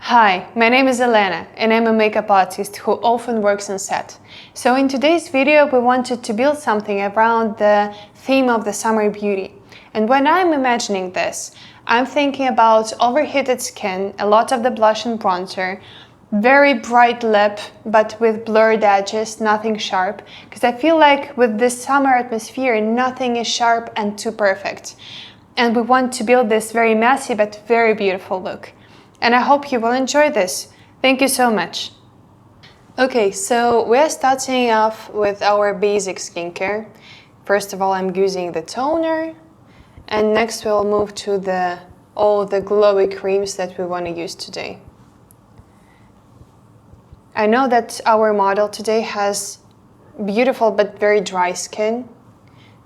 Hi, my name is Elena and I'm a makeup artist who often works on set. So in today's video we wanted to build something around the theme of the summer beauty. And when I'm imagining this, I'm thinking about overheated skin, a lot of the blush and bronzer, very bright lip but with blurred edges, nothing sharp, because I feel like with this summer atmosphere nothing is sharp and too perfect. And we want to build this very messy but very beautiful look. And I hope you will enjoy this. Thank you so much. Okay, so we're starting off with our basic skincare. First of all, I'm using the toner, and next we'll move to all the glowy creams that we want to use today. I know that our model today has beautiful but very dry skin,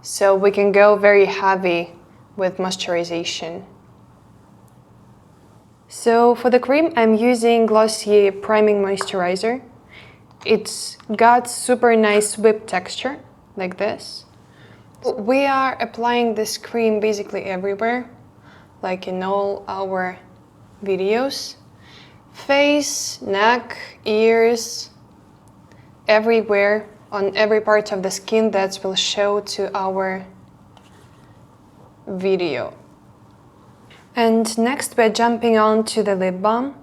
so we can go very heavy with moisturization. So for the cream, I'm using Glossier Priming Moisturizer. It's got super nice whipped texture, like this. We are applying this cream basically everywhere, like in all our videos. Face, neck, ears, everywhere, on every part of the skin that will show to our video. And next we're jumping on to the lip balm,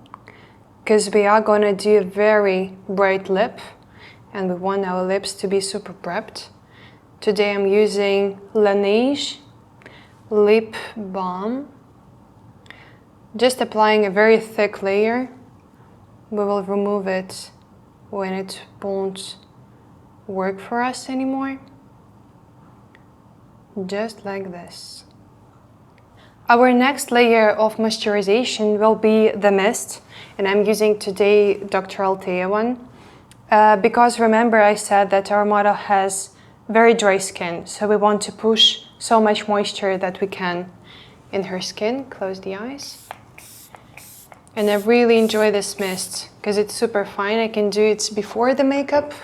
because we are gonna do a very bright lip and we want our lips to be super prepped. Today I'm using Laneige lip balm. Just applying a very thick layer. We will remove it when it won't work for us anymore. Just like this. Our next layer of moisturization will be the mist, and I'm using today Dr. Althea one. Because remember I said that our model has very dry skin, so we want to push so much moisture that we can in her skin. Close the eyes. And I really enjoy this mist because it's super fine. I can do it before the makeup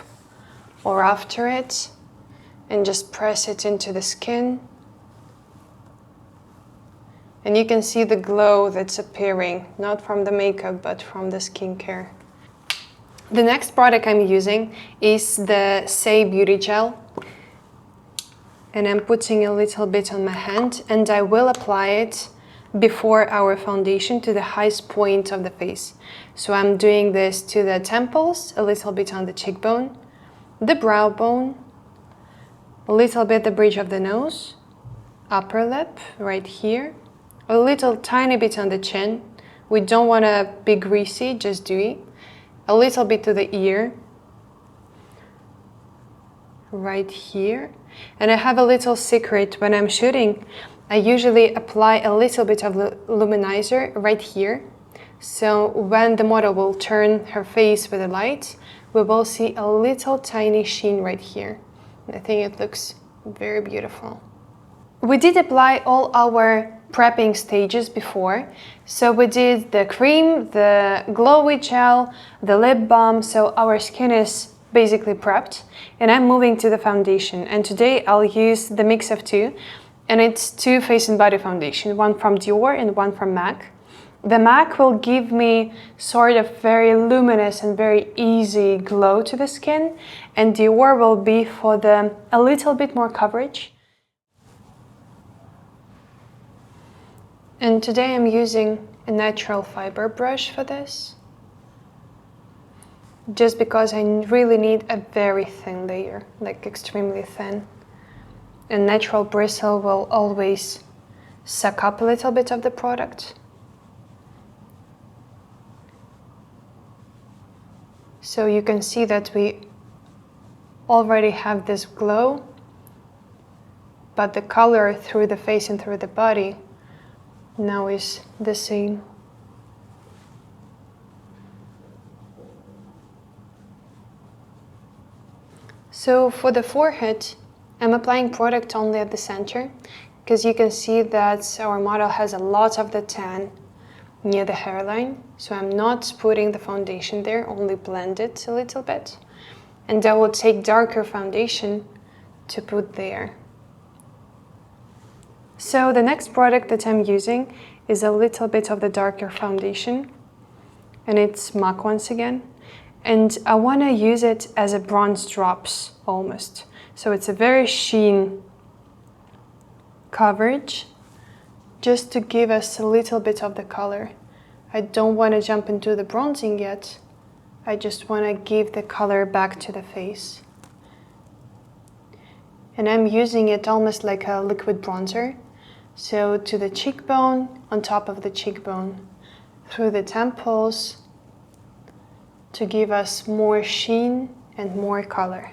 or after it and just press it into the skin. And you can see the glow that's appearing, not from the makeup, but from the skincare. The next product I'm using is the Saie Beauty Gel. And I'm putting a little bit on my hand, and I will apply it before our foundation to the highest point of the face. So I'm doing this to the temples, a little bit on the cheekbone, the brow bone, a little bit the bridge of the nose, upper lip, right here, a little tiny bit on the chin. We don't want to be greasy, just dewy. A little bit to the ear, right here. And I have a little secret when I'm shooting. I usually apply a little bit of Luminizer right here. So when the model will turn her face with the light, we will see a little tiny sheen right here. And I think it looks very beautiful. We did apply all our prepping stages before. So we did the cream, the glowy gel, the lip balm, so our skin is basically prepped. And I'm moving to the foundation, and today I'll use the mix of two, and it's two face and body foundation, one from Dior and one from MAC. The MAC will give me sort of very luminous and very easy glow to the skin, and Dior will be for a little bit more coverage. And today I'm using a natural fiber brush for this, just because I really need a very thin layer, like extremely thin. And natural bristle will always suck up a little bit of the product. So you can see that we already have this glow, but the color through the face and through the body now is the same. So for the forehead, I'm applying product only at the center, because you can see that our model has a lot of the tan near the hairline. So I'm not putting the foundation there, only blend it a little bit. And I will take darker foundation to put there. So the next product that I'm using is a little bit of the darker foundation. and it's MAC once again. And I want to use it as a bronze drops almost. So it's a very sheen coverage, just to give us a little bit of the color. I don't want to jump into the bronzing yet. I just want to give the color back to the face. And I'm using it almost like a liquid bronzer. So to the cheekbone, on top of the cheekbone, through the temples, to give us more sheen and more color.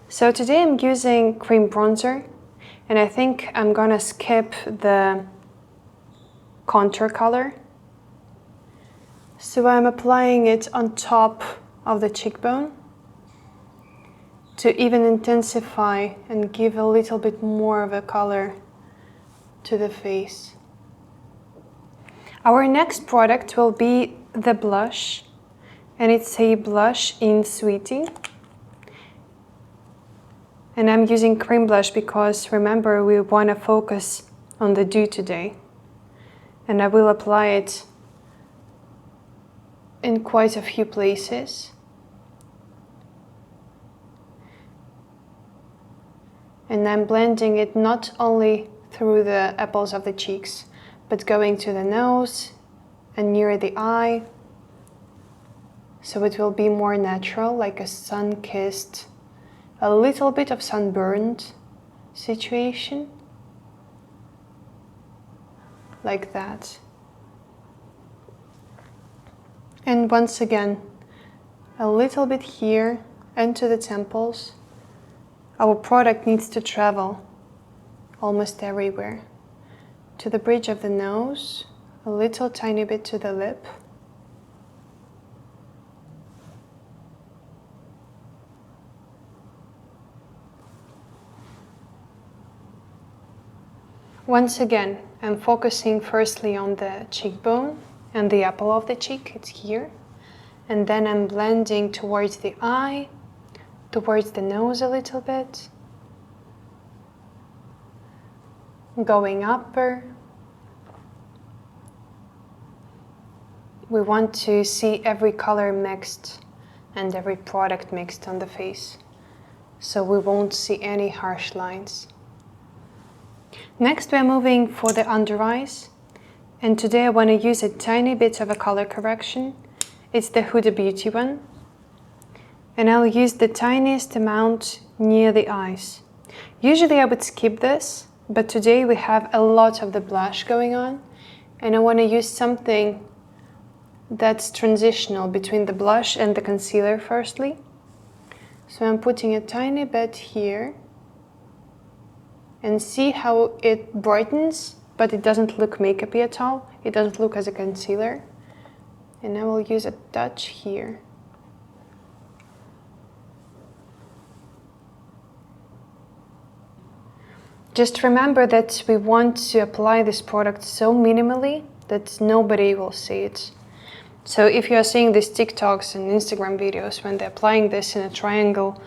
So today I'm using cream bronzer, and I think I'm gonna skip the contour color. So I'm applying it on top of the cheekbone to even intensify and give a little bit more of a color to the face. Our next product will be the blush, and it's a blush in Sweetie. And I'm using cream blush because, remember, we want to focus on the dew today. And I will apply it in quite a few places. And I'm blending it not only through the apples of the cheeks, but going to the nose and near the eye. So it will be more natural, like a sun-kissed, a little bit of sunburned situation. Like that. And once again, a little bit here and to the temples. Our product needs to travel almost everywhere. To the bridge of the nose, a little tiny bit to the lip. Once again, I'm focusing firstly on the cheekbone and the apple of the cheek, it's here. And then I'm blending towards the eye, towards the nose a little bit. Going upper. We want to see every color mixed and every product mixed on the face, so we won't see any harsh lines. Next, we're moving for the under eyes, and today I want to use a tiny bit of a color correction. It's the Huda Beauty one, and I'll use the tiniest amount near the eyes. Usually I would skip this, but today we have a lot of the blush going on, and I want to use something that's transitional between the blush and the concealer firstly. So I'm putting a tiny bit here, and see how it brightens, but it doesn't look makeupy at all. It doesn't look as a concealer. And I will use a touch here. Just remember that we want to apply this product so minimally that nobody will see it. So if you are seeing these TikToks and Instagram videos when they're applying this in a triangle,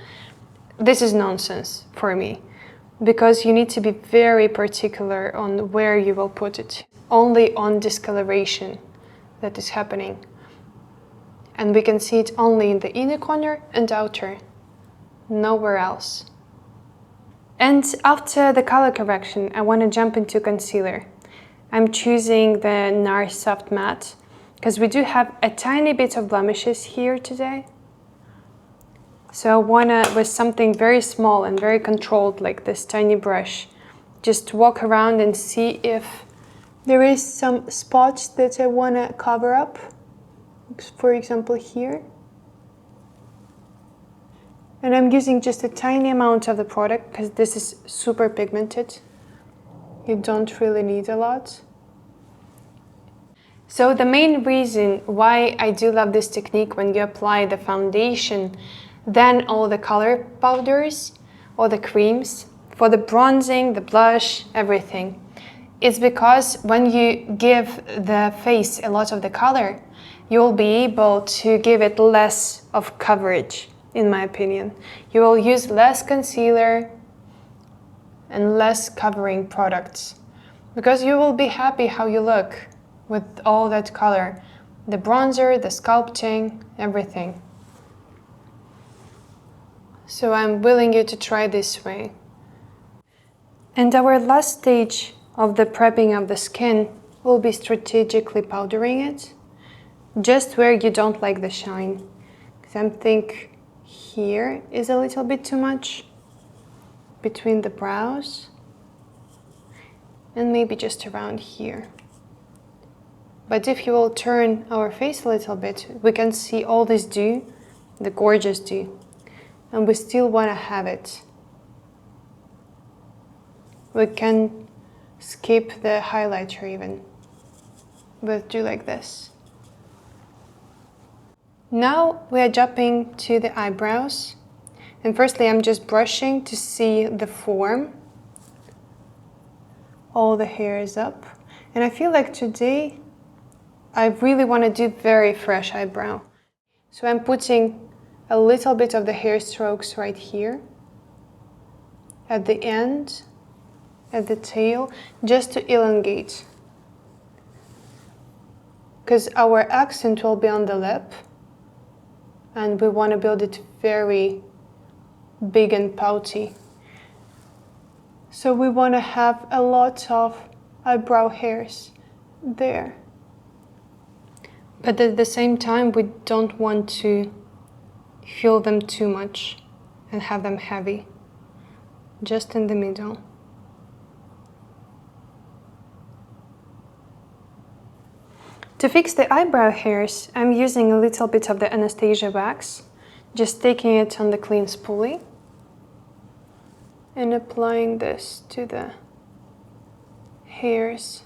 this is nonsense for me, because you need to be very particular on where you will put it. Only on discoloration that is happening. And we can see it only in the inner corner and outer, nowhere else. And after the color correction, I want to jump into concealer. I'm choosing the NARS Soft Matte, because we do have a tiny bit of blemishes here today. So I wanna, with something very small and very controlled, like this tiny brush, just walk around and see if there is some spots that I wanna cover up. For example, here. And I'm using just a tiny amount of the product because this is super pigmented. You don't really need a lot. So the main reason why I do love this technique when you apply the foundation, then all the color powders or the creams, for the bronzing, the blush, everything, it's because when you give the face a lot of the color, you'll be able to give it less of coverage, in my opinion. You will use less concealer and less covering products. because you will be happy how you look with all that color. The bronzer, the sculpting, everything. So I'm willing you to try this way. And our last stage of the prepping of the skin will be strategically powdering it, just where you don't like the shine. Because I think here is a little bit too much, between the brows, and maybe just around here. But if you will turn our face a little bit, we can see all this dew, the gorgeous dew, and we still want to have it. We can skip the highlighter even, but do like this. Now we are jumping to the eyebrows. And firstly, I'm just brushing to see the form. All the hair is up. And I feel like today, I really want to do very fresh eyebrow. So I'm putting a little bit of the hair strokes right here, at the end, at the tail, just to elongate. Because our accent will be on the lip, and we want to build it very big and pouty. So we want to have a lot of eyebrow hairs there. But at the same time, we don't want to fill them too much and have them heavy. Just in the middle. To fix the eyebrow hairs, I'm using a little bit of the Anastasia wax, just taking it on the clean spoolie and applying this to the hairs.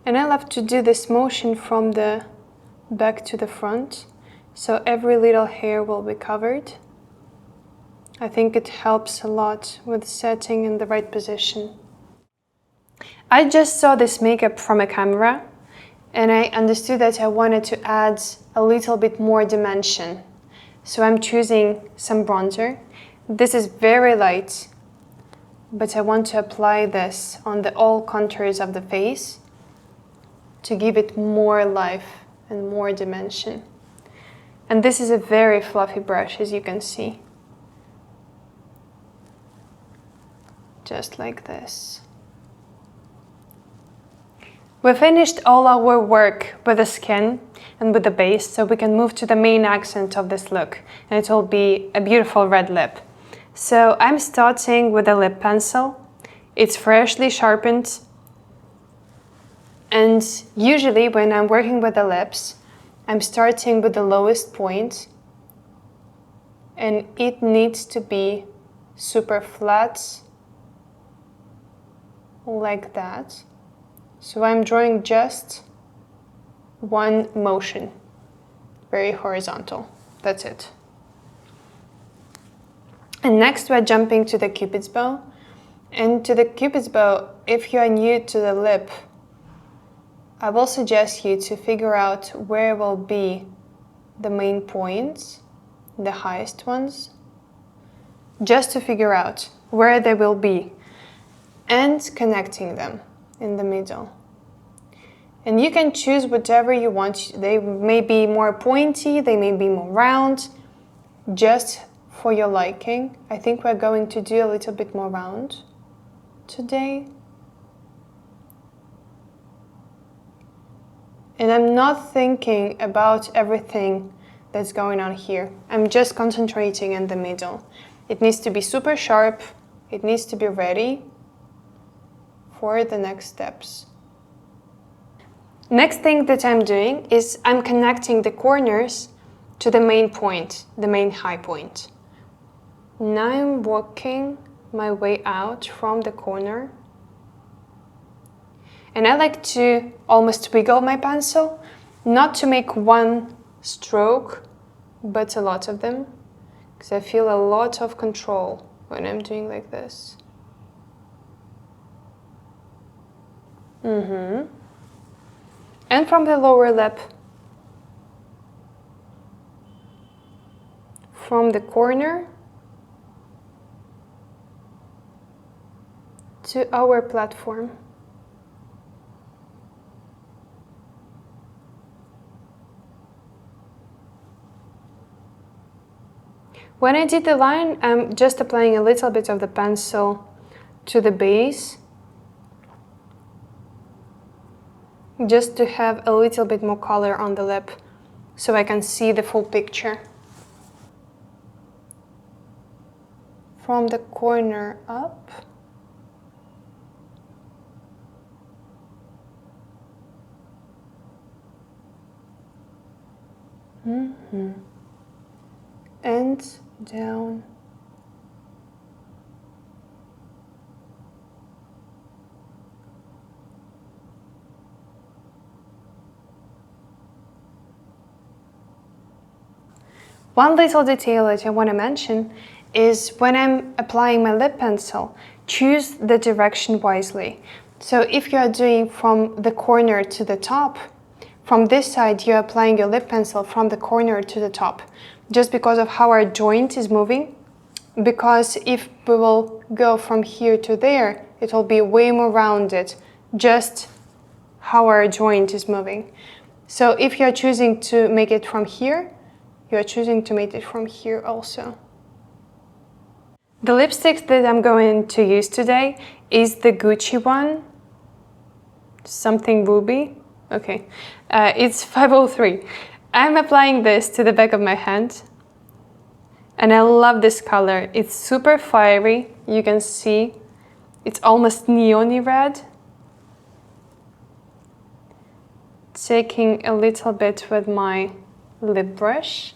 And I love to do this motion from the back to the front, so every little hair will be covered. I think it helps a lot with setting in the right position. I just saw this makeup from a camera and I understood that I wanted to add a little bit more dimension. So I'm choosing some bronzer. This is very light, but I want to apply this on the all contours of the face to give it more life and more dimension. And this is a very fluffy brush, as you can see. Just like this. We finished all our work with the skin and with the base, so we can move to the main accent of this look, and it will be a beautiful red lip. So I'm starting with a lip pencil. It's freshly sharpened, and usually when I'm working with the lips, I'm starting with the lowest point, and it needs to be super flat, like that. So I'm drawing just one motion, very horizontal. That's it. And next we're jumping to the Cupid's bow. And to the Cupid's bow, if you are new to the lip, I will suggest you to figure out where will be the main points, the highest ones, just to figure out where they will be and connecting them in the middle. And you can choose whatever you want. They may be more pointy, they may be more round, just for your liking. I think we're going to do a little bit more round today. And I'm not thinking about everything that's going on here. I'm just concentrating in the middle. It needs to be super sharp. It needs to be ready for the next steps. Next thing that I'm doing is I'm connecting the corners to the main point, the main high point. Now I'm walking my way out from the corner. And I like to almost wiggle my pencil, not to make one stroke, but a lot of them, because I feel a lot of control when I'm doing like this. And from the lower lip, from the corner to our platform. When I did the line, I'm just applying a little bit of the pencil to the base, just to have a little bit more color on the lip, so I can see the full picture. From the corner up. And down. One little detail that I want to mention is when I'm applying my lip pencil, choose the direction wisely. So if you are doing from the corner to the top, from this side you're applying your lip pencil from the corner to the top, just because of how our joint is moving. Because if we will go from here to there, it will be way more rounded, just how our joint is moving. So if you're choosing to make it from here, you're choosing to make it from here also. The lipstick that I'm going to use today is the Gucci one, something ruby. Okay, it's 503. I'm applying this to the back of my hand, and I love this color. It's super fiery. You can see it's almost neon-y red. Taking a little bit with my lip brush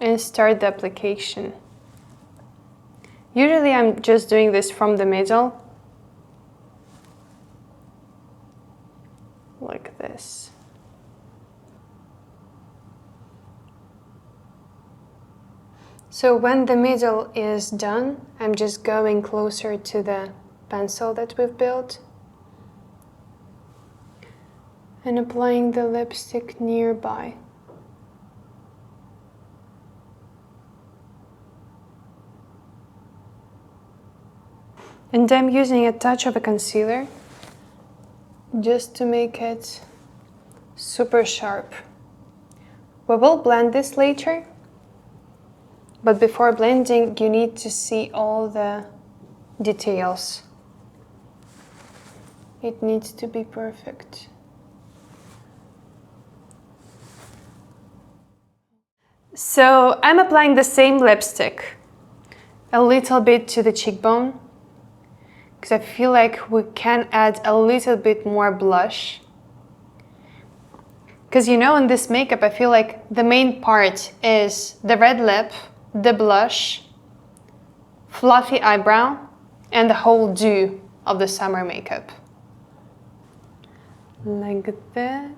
and start the application. Usually I'm just doing this from the middle, like this. So when the middle is done, I'm just going closer to the pencil that we've built and applying the lipstick nearby. And I'm using a touch of a concealer just to make it super sharp. We will blend this later, but before blending you need to see all the details. It needs to be perfect. So I'm applying the same lipstick a little bit to the cheekbone, because I feel like we can add a little bit more blush. Because you know, in this makeup I feel like the main part is the red lip, the blush, fluffy eyebrow, and the whole dew of the summer makeup. Like that.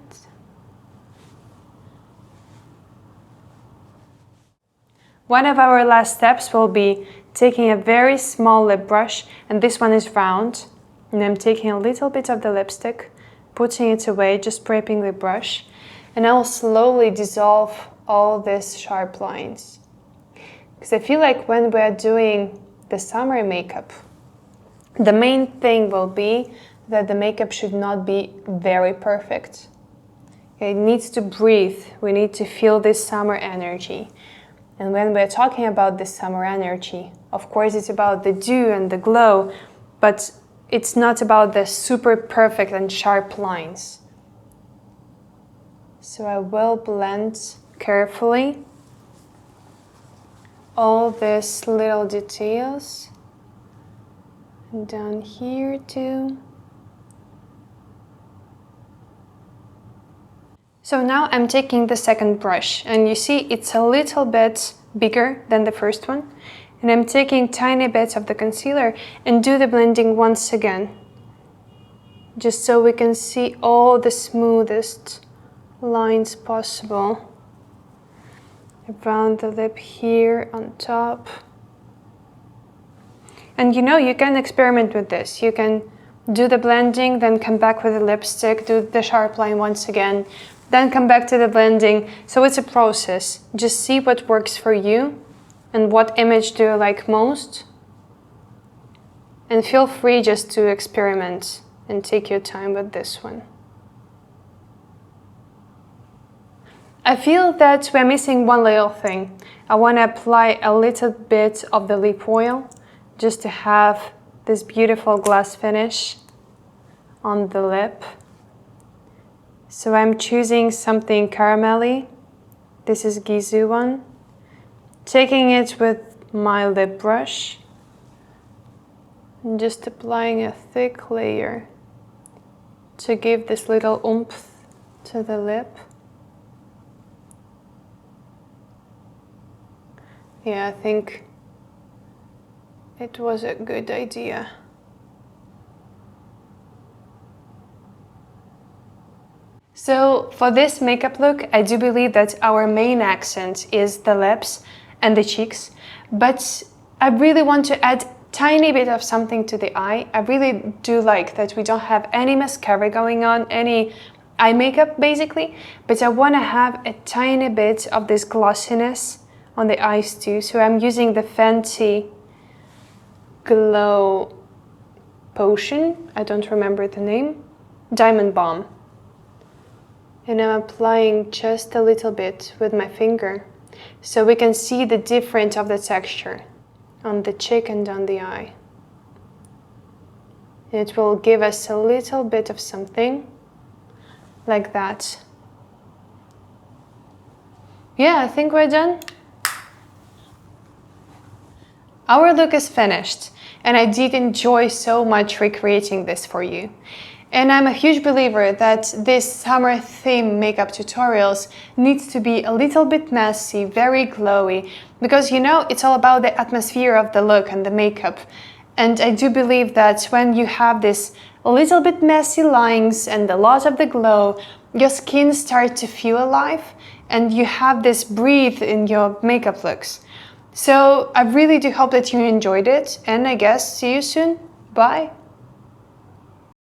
One of our last steps will be taking a very small lip brush, and this one is round, and I'm taking a little bit of the lipstick, putting it away, just prepping the brush, and I'll slowly dissolve all these sharp lines. Because I feel like when we're doing the summer makeup, the main thing will be that the makeup should not be very perfect. It needs to breathe. We need to feel this summer energy. And when we're talking about this summer energy, of course it's about the dew and the glow, but it's not about the super perfect and sharp lines. So I will blend carefully all these little details. And down here too. So now I'm taking the second brush, and you see it's a little bit bigger than the first one, and I'm taking tiny bits of the concealer and do the blending once again, just so we can see all the smoothest lines possible around the lip here on top. And you know, you can experiment with this. You can do the blending, then come back with the lipstick, do the sharp line once again, then come back to the blending. So it's a process. Just see what works for you and what image do you like most, And feel free just to experiment and take your time with this one. I feel that we're missing one little thing. I want to apply a little bit of the lip oil just to have this beautiful gloss finish on the lip. So I'm choosing something caramelly. This is Gisou one. Taking it with my lip brush and just applying a thick layer to give this little oomph to the lip. Yeah, I think it was a good idea. So for this makeup look, I do believe that our main accent is the lips and the cheeks, but I really want to add tiny bit of something to the eye. I really do like that we don't have any mascara going on, any eye makeup basically, but I want to have a tiny bit of this glossiness on the eyes too. So I'm using the Fenty Glow Potion, I don't remember the name, Diamond Balm. And I'm applying just a little bit with my finger so we can see the difference of the texture on the cheek and on the eye. It will give us a little bit of something like that. Yeah, I think we're done. Our look is finished, and I did enjoy so much recreating this for you. And I'm a huge believer that this summer theme makeup tutorials needs to be a little bit messy, very glowy, because you know, it's all about the atmosphere of the look and the makeup. And I do believe that when you have this a little bit messy lines and a lot of the glow, your skin starts to feel alive and you have this breathe in your makeup looks. So I really do hope that you enjoyed it, and I guess see you soon. Bye!